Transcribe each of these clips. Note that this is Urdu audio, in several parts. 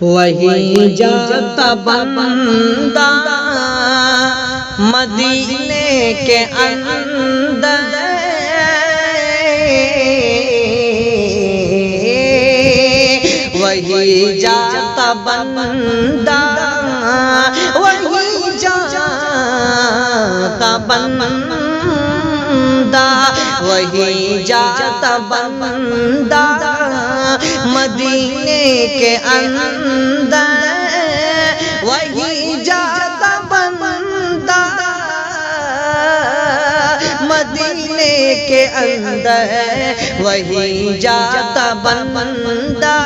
وہی جاتا بندہ مدینے کے اندر، وہی جاتا بندہ، وہی جاتا بندہ، وہی جاتا بندہ مدینے کے اندر، وہی جاتا بندہ مدینے کے اندر، وہی جاتا بندہ،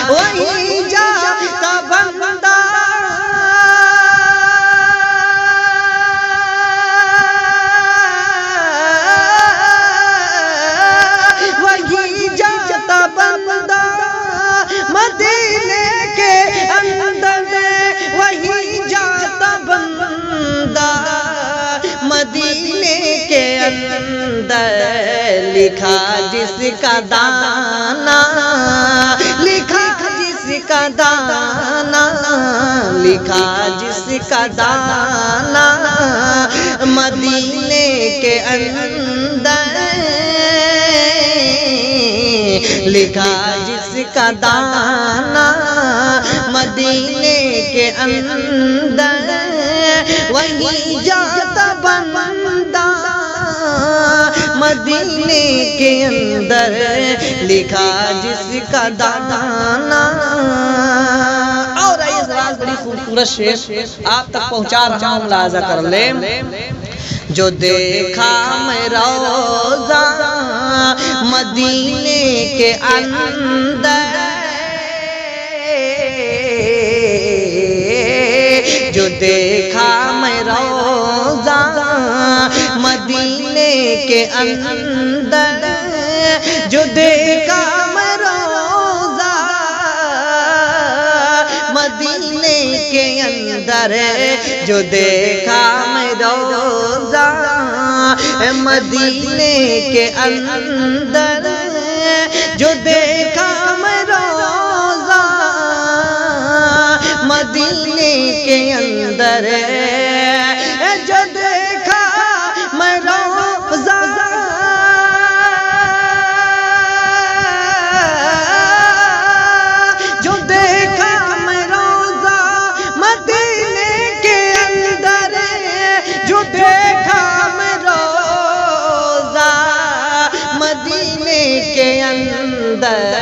وہی جاتا بندہ، وہی جاتا بندہ مدینے کے اندر، وہی جاتا بندہ مدینے کے اندر، لکھا جس کا دانا، لکھا جس کا دانا، لکھا جس کا دانا مدینے کے اندر، لکھا جس کا دانا مدینے کے اندر، وہی جاتا بندہ مدینے کے اندر، لکھا جس کا دانا۔ اور اس راز بڑی خوبصورت شعر آپ تک پہنچا رہا ہوں، ملاحظہ کر لیں۔ جو دیکھا میں روضہ مدینے کے اندر، جو دیکھا میں روضہ مدینے کے اندر، جو دیکھا میں روضہ مدینے کے اندر، جو دیکھا میں روضہ مدینے کے اندر، جو دیکھا میں روضہ مدینے کے اندر، جو دیکھا میں روضہ جو دیکھا میں روضہ مدینے کے اندر، جو دیکھا میں روضہ مدینے کے اندر،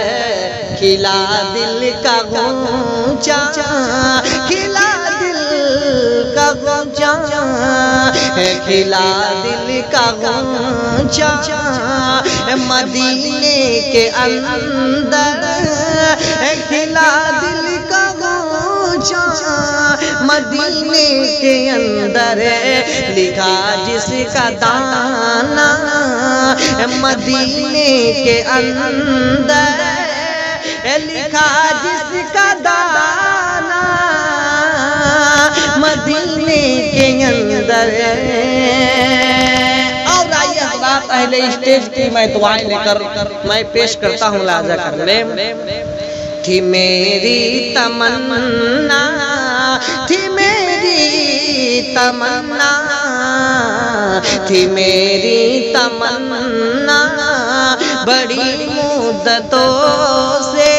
کھلا دل کا غنچہ، کھلا دل کا غنچہ، کھلا دل کا غنچہ مدینے کے اندر، کھلا دل کا غنچہ مدینے کے اندر، لکھا جس کا دانا مدینے کے اندر، لکھا جس کا دانا مدینے کے اندر۔ اور آئیے حضرات اہل اسٹیج کی میں دعائیں لے کر میں پیش کرتا ہوں، ملاحظہ کر لیں۔ تھی میری تمنا، تھی میری تمنا، تھی میری تمنا بڑی مدتوں سے،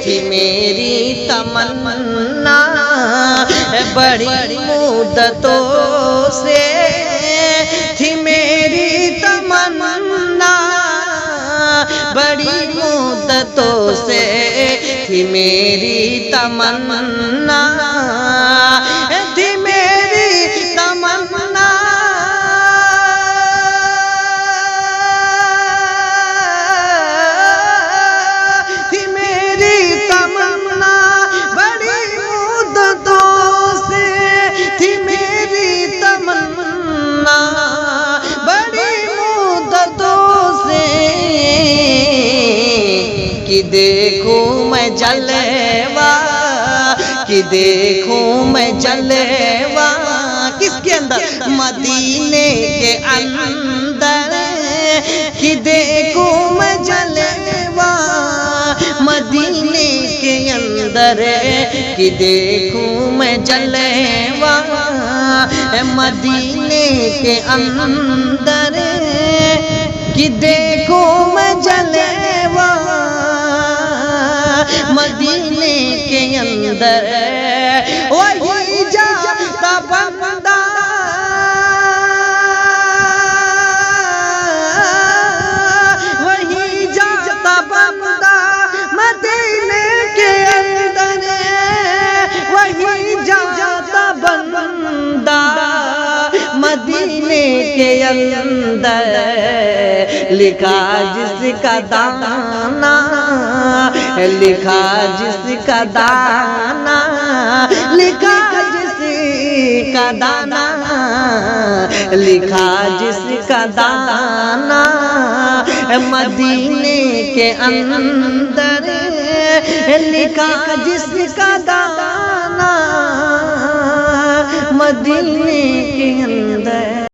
تھی میری تمنا بڑی مدتوں سے، تھی میری تمنا بڑی مدتوں سے، تھی میری تمنا، تھی میری تمنا، تھی میری تمنا بڑی مدتوں سے، تھی میری تمنا بڑی مدتوں سے، کہ دیکھوں میں جلوہ، کہ دیکھوں میں جلوہ کس کے اندر؟ مدینے کے اندر، کہ دیکھوں اندر کہ دیکھوں میں جلوہ مدینے کے اندر کہ دیکھوں میں جلوہ مدینے کے اندر وہی جاتا بندہ وہی جاتا بندہ مدینے کے اندر وہی جاتا بندہ مدینے کے اندر لکھا جس کا دانا لکھا جس کا دانا لکھا جس کا دانا لکھا جس کا دانا مدینے کے اندر لکھا جس کا دانا مدینے کے اندر